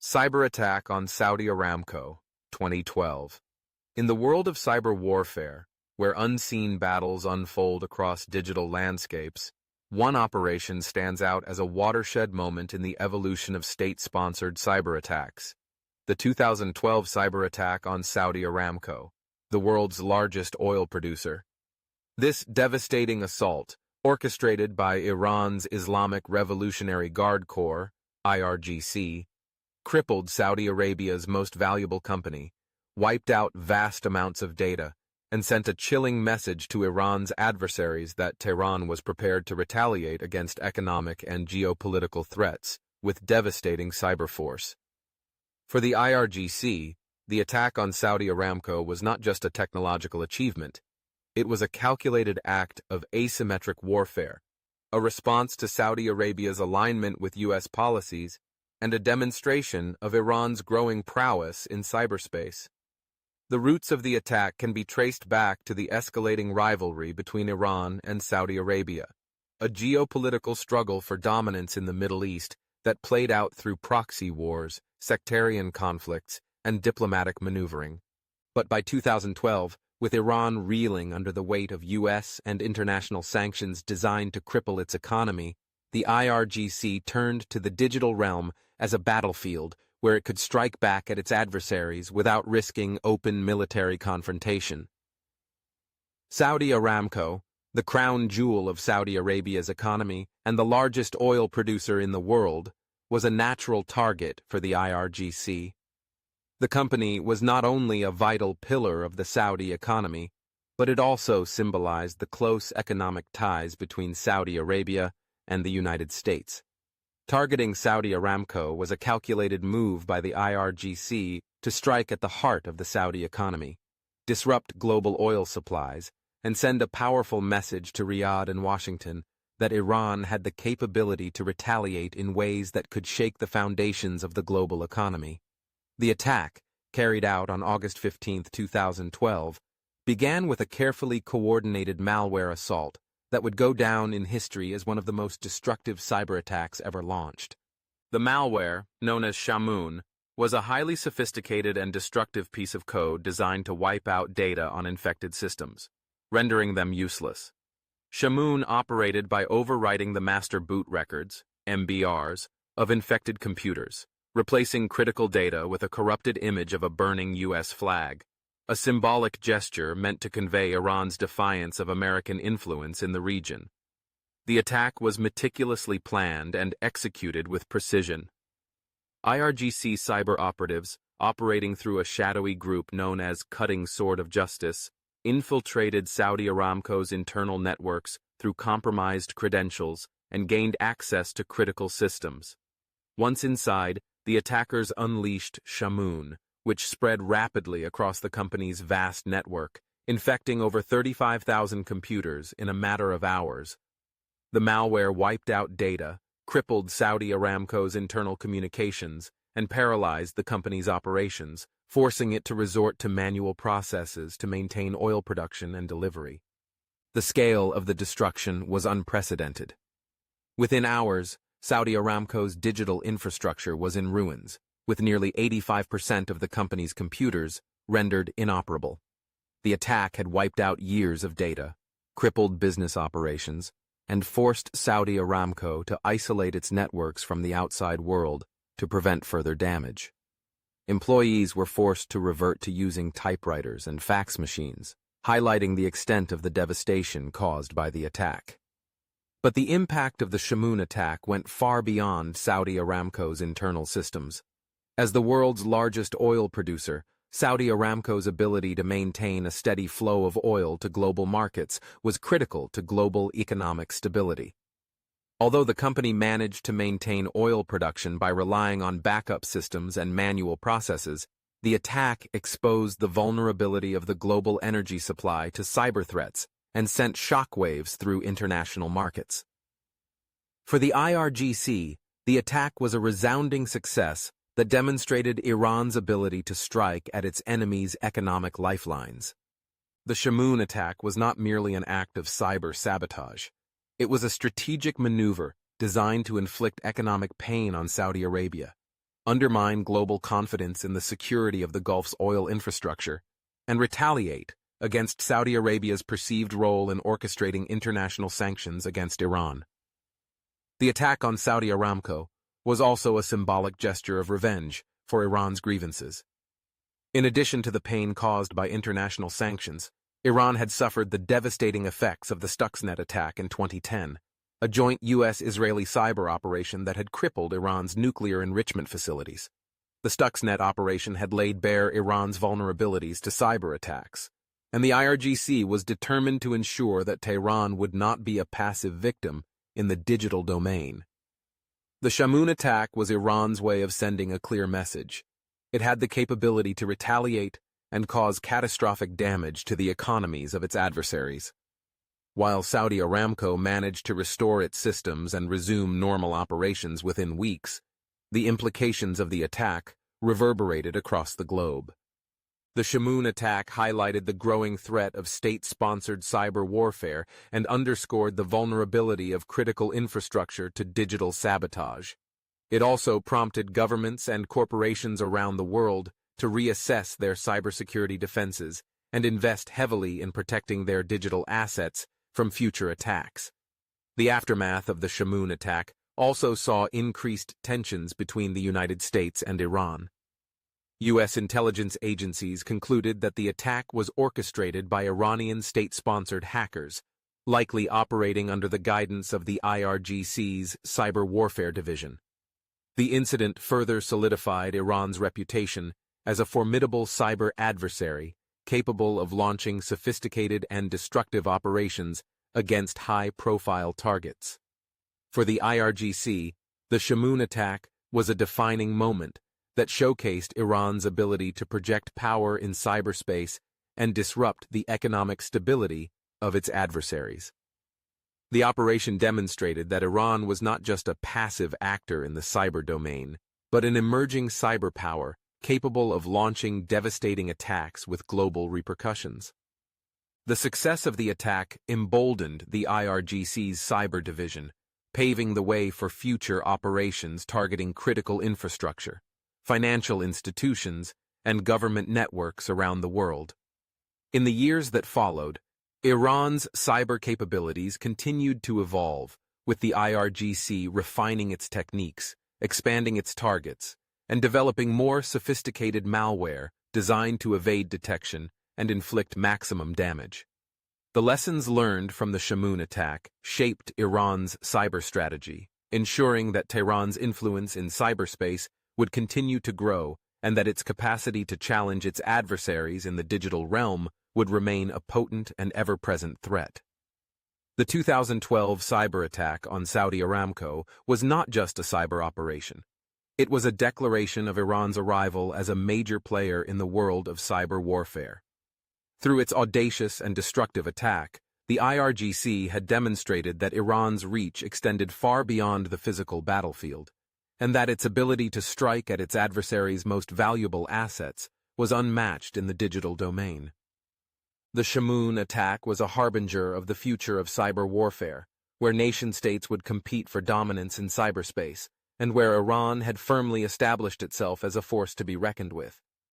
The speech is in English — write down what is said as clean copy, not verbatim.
Cyberattack on Saudi Aramco, 2012. In the world of cyber warfare, where unseen battles unfold across digital landscapes, one operation stands out as a watershed moment in the evolution of state-sponsored cyberattacks. The 2012 cyberattack on Saudi Aramco, the world's largest oil producer. This devastating assault, orchestrated by Iran's Islamic Revolutionary Guard Corps, IRGC, crippled Saudi Arabia's most valuable company, wiped out vast amounts of data, and sent a chilling message to Iran's adversaries that Tehran was prepared to retaliate against economic and geopolitical threats with devastating cyber force. For the IRGC, the attack on Saudi Aramco was not just a technological achievement, it was a calculated act of asymmetric warfare, a response to Saudi Arabia's alignment with U.S. policies, and a demonstration of Iran's growing prowess in cyberspace. The roots of the attack can be traced back to the escalating rivalry between Iran and Saudi Arabia, a geopolitical struggle for dominance in the Middle East that played out through proxy wars, sectarian conflicts, and diplomatic maneuvering. But by 2012, with Iran reeling under the weight of U.S. and international sanctions designed to cripple its economy, the IRGC turned to the digital realm as a battlefield where it could strike back at its adversaries without risking open military confrontation. Saudi Aramco, the crown jewel of Saudi Arabia's economy and the largest oil producer in the world, was a natural target for the IRGC. The company was not only a vital pillar of the Saudi economy, but it also symbolized the close economic ties between Saudi Arabia and the United States. Targeting Saudi Aramco was a calculated move by the IRGC to strike at the heart of the Saudi economy, disrupt global oil supplies, and send a powerful message to Riyadh and Washington that Iran had the capability to retaliate in ways that could shake the foundations of the global economy. The attack, carried out on August 15, 2012, began with a carefully coordinated malware assault that would go down in history as one of the most destructive cyberattacks ever launched. The malware, known as Shamoon, was a highly sophisticated and destructive piece of code designed to wipe out data on infected systems, rendering them useless. Shamoon operated by overwriting the master boot records, MBRs, of infected computers, replacing critical data with a corrupted image of a burning U.S. flag, a symbolic gesture meant to convey Iran's defiance of American influence in the region. The attack was meticulously planned and executed with precision. IRGC cyber operatives, operating through a shadowy group known as Cutting Sword of Justice, infiltrated Saudi Aramco's internal networks through compromised credentials and gained access to critical systems. Once inside, the attackers unleashed Shamoon, which spread rapidly across the company's vast network, infecting over 35,000 computers in a matter of hours. The malware wiped out data, crippled Saudi Aramco's internal communications, and paralyzed the company's operations, forcing it to resort to manual processes to maintain oil production and delivery. The scale of the destruction was unprecedented. Within hours, Saudi Aramco's digital infrastructure was in ruins, with nearly 85% of the company's computers rendered inoperable. The attack had wiped out years of data, crippled business operations, and forced Saudi Aramco to isolate its networks from the outside world to prevent further damage. Employees were forced to revert to using typewriters and fax machines, highlighting the extent of the devastation caused by the attack. But the impact of the Shamoon attack went far beyond Saudi Aramco's internal systems. As the world's largest oil producer, Saudi Aramco's ability to maintain a steady flow of oil to global markets was critical to global economic stability. Although the company managed to maintain oil production by relying on backup systems and manual processes, the attack exposed the vulnerability of the global energy supply to cyber threats and sent shockwaves through international markets. For the IRGC, the attack was a resounding success that demonstrated Iran's ability to strike at its enemies' economic lifelines. The Shamoon attack was not merely an act of cyber sabotage. It was a strategic maneuver designed to inflict economic pain on Saudi Arabia, undermine global confidence in the security of the Gulf's oil infrastructure, and retaliate against Saudi Arabia's perceived role in orchestrating international sanctions against Iran. The attack on Saudi Aramco was also a symbolic gesture of revenge for Iran's grievances. In addition to the pain caused by international sanctions, Iran had suffered the devastating effects of the Stuxnet attack in 2010, a joint U.S.-Israeli cyber operation that had crippled Iran's nuclear enrichment facilities. The Stuxnet operation had laid bare Iran's vulnerabilities to cyber attacks, and the IRGC was determined to ensure that Tehran would not be a passive victim in the digital domain. The Shamoon attack was Iran's way of sending a clear message. It had the capability to retaliate and cause catastrophic damage to the economies of its adversaries. While Saudi Aramco managed to restore its systems and resume normal operations within weeks, the implications of the attack reverberated across the globe. The Shamoon attack highlighted the growing threat of state-sponsored cyber warfare and underscored the vulnerability of critical infrastructure to digital sabotage. It also prompted governments and corporations around the world to reassess their cybersecurity defenses and invest heavily in protecting their digital assets from future attacks. The aftermath of the Shamoon attack also saw increased tensions between the United States and Iran. U.S. intelligence agencies concluded that the attack was orchestrated by Iranian state-sponsored hackers, likely operating under the guidance of the IRGC's Cyber Warfare Division. The incident further solidified Iran's reputation as a formidable cyber adversary capable of launching sophisticated and destructive operations against high-profile targets. For the IRGC, the Shamoon attack was a defining moment that showcased Iran's ability to project power in cyberspace and disrupt the economic stability of its adversaries. The operation demonstrated that Iran was not just a passive actor in the cyber domain, but an emerging cyber power capable of launching devastating attacks with global repercussions. The success of the attack emboldened the IRGC's cyber division, paving the way for future operations targeting critical infrastructure, financial institutions, and government networks around the world. In the years that followed, Iran's cyber capabilities continued to evolve, with the IRGC refining its techniques, expanding its targets, and developing more sophisticated malware designed to evade detection and inflict maximum damage. The lessons learned from the Shamoon attack shaped Iran's cyber strategy, ensuring that Tehran's influence in cyberspace would continue to grow and that its capacity to challenge its adversaries in the digital realm would remain a potent and ever-present threat. The 2012 cyber attack on Saudi Aramco was not just a cyber operation. It was a declaration of Iran's arrival as a major player in the world of cyber warfare. Through its audacious and destructive attack, the IRGC had demonstrated that Iran's reach extended far beyond the physical battlefield, and that its ability to strike at its adversaries' most valuable assets was unmatched in the digital domain. The Shamoon attack was a harbinger of the future of cyber warfare, where nation-states would compete for dominance in cyberspace, and where Iran had firmly established itself as a force to be reckoned with.